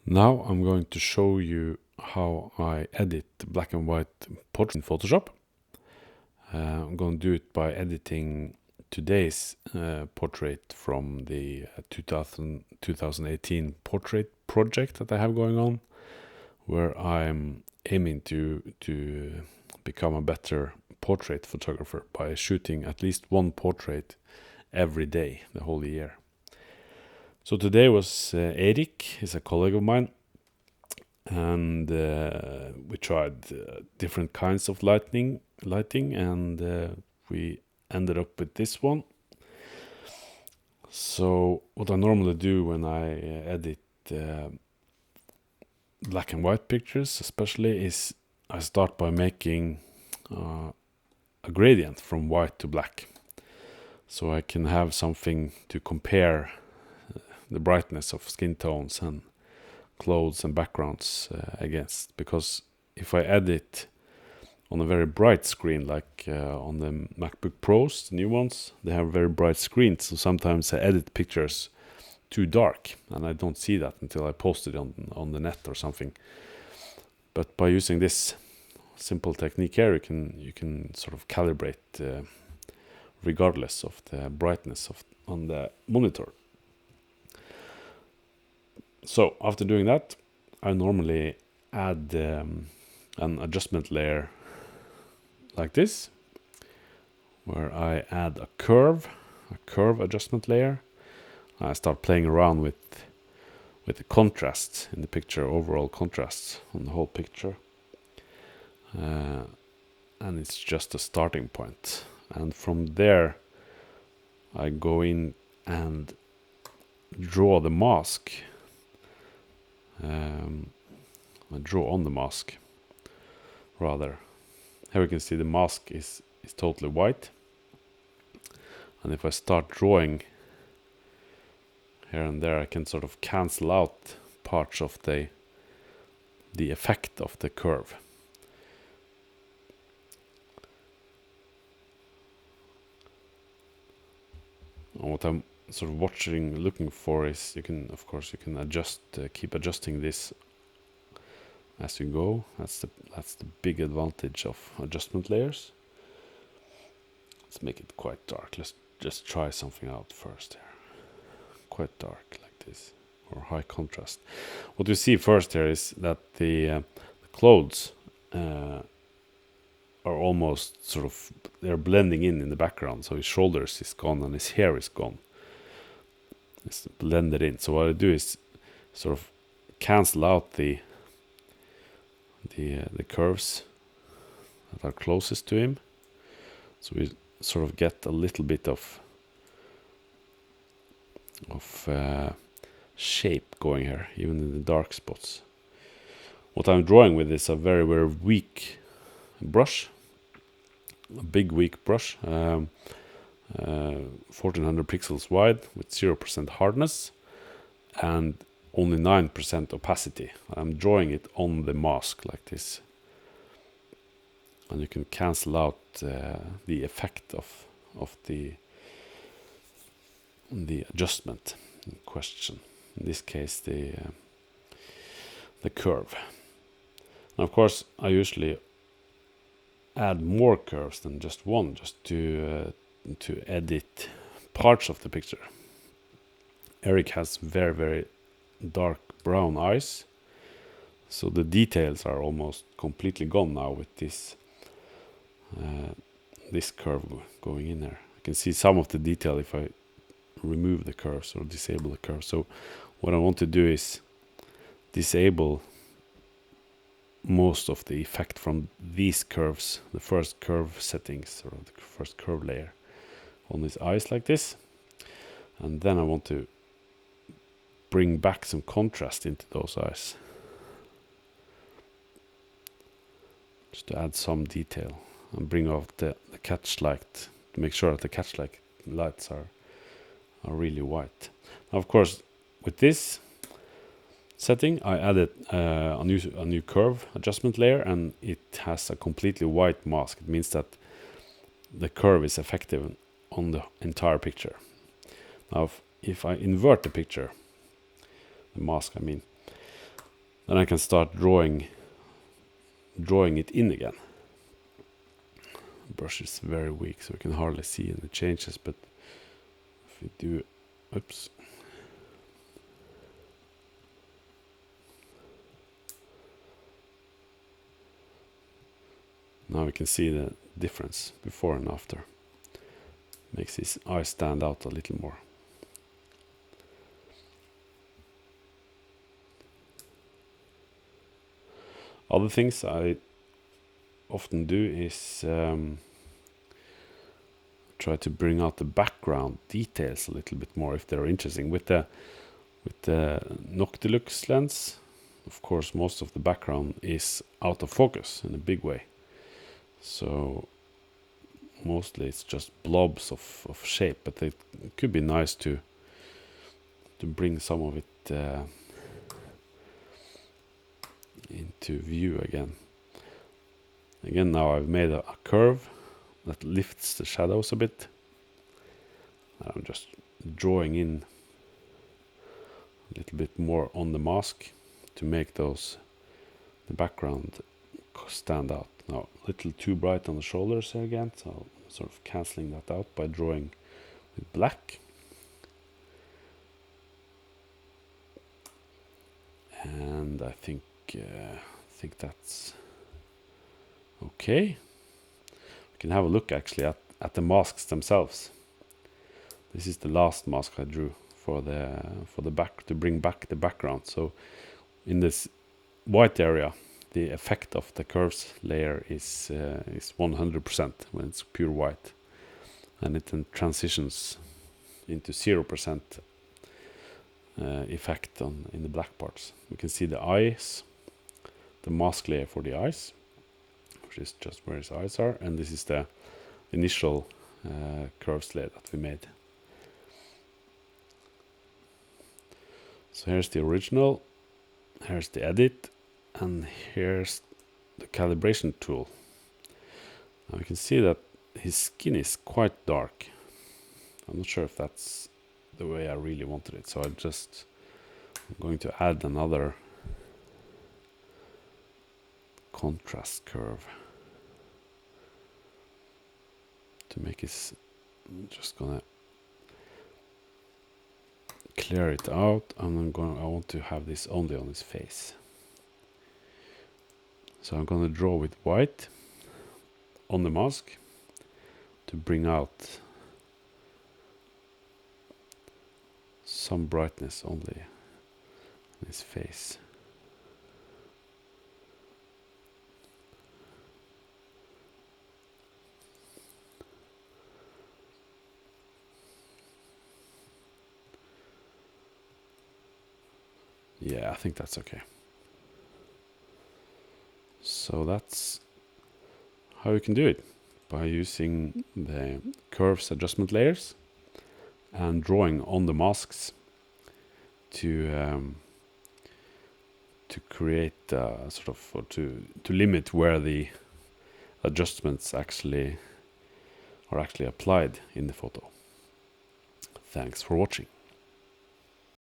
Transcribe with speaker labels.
Speaker 1: Now I'm going to show you how I edit black and white portrait in Photoshop. I'm going to do it by editing today's portrait from the 2018 portrait project that I have going on, where I'm aiming to become a better portrait photographer by shooting at least one portrait every day, the whole year. So today was Erik, he's a colleague of mine, and we tried different kinds of lighting, and we ended up with this one. So what I normally do when I edit black and white pictures especially is I start by making a gradient from white to black, so I can have something to compare the brightness of skin tones and clothes and backgrounds against. Because if I edit on a very bright screen, like on the MacBook Pros, the new ones, they have very bright screens, so sometimes I edit pictures too dark, and I don't see that until I post it on the net or something. But by using this simple technique here, you can sort of calibrate regardless of the brightness on the monitor. So after doing that, I normally add an adjustment layer like this, where I add a curve adjustment layer. I start playing around with the contrast in the picture, overall contrast on the whole picture, and it's just a starting point. And from there, I go in and draw the mask. I draw on the mask, rather. Here we can see the mask is totally white, and if I start drawing here and there, I can sort of cancel out parts of the effect of the curve. And what I'm sort of looking for is you can adjust, keep adjusting this as you go. That's the big advantage of adjustment layers. Let's make it quite dark. Let's just try something out first here. Quite dark like this, or high contrast. What we see first here is that the clothes are almost sort of, they're blending in the background. So his shoulders is gone and his hair is gone. It's blended in. So what I do is sort of cancel out the curves that are closest to him. So we sort of get a little bit of shape going here, even in the dark spots. What I'm drawing with is a very, very weak brush, a big weak brush, 1400 pixels wide with 0% hardness and only 9% opacity. I'm drawing it on the mask like this, and you can cancel out the effect of the adjustment in question. In this case, the curve. Now, of course, I usually add more curves than just one, just to edit parts of the picture. Erik has very, very dark brown eyes, so the details are almost completely gone now with this curve going in there. I can see some of the detail if I remove the curves or disable the curves. So what I want to do is disable most of the effect from these curves, the first curve settings, or the first curve layer on his eyes like this. And then I want to bring back some contrast into those eyes, just to add some detail, and bring out the catch light to make sure that the catch lights are really white. Now, of course, with this setting, I added a new curve adjustment layer, and it has a completely white mask. It means that the curve is effective on the entire picture. Now, if I invert the picture, the mask I mean, then I can start drawing it in again. The brush is very weak, so you can hardly see any changes, but if we do, oops. Now we can see the difference before and after. Makes his eyes stand out a little more. Other things I often do is try to bring out the background details a little bit more if they're interesting. With the Noctilux lens, of course, most of the background is out of focus in a big way. So mostly it's just blobs of shape, but it could be nice to bring some of it into view again. Again, now I've made a curve that lifts the shadows a bit. I'm just drawing in a little bit more on the mask to make the background stand out. Now, a little too bright on the shoulders here again, so I'm sort of cancelling that out by drawing with black. And I think that's okay. We can have a look actually at the masks themselves. This is the last mask I drew for the back, to bring back the background. So in this white area, the effect of the curves layer is 100% when it's pure white, and it then transitions into 0% effect in the black parts. We can see the eyes, the mask layer for the eyes, which is just where his eyes are, and this is the initial curves layer that we made. So here's the original, here's the edit, and here's the calibration tool. Now we can see that his skin is quite dark. I'm not sure if that's the way I really wanted it, so I'm going to add another contrast curve to make his, I'm just gonna clear it out, and I want to have this only on his face. So I'm gonna draw with white on the mask to bring out some brightness only in his face. Yeah, I think that's okay. So that's how you can do it, by using the curves adjustment layers and drawing on the masks to create sort of, or to limit where the adjustments are actually applied in the photo. Thanks for watching.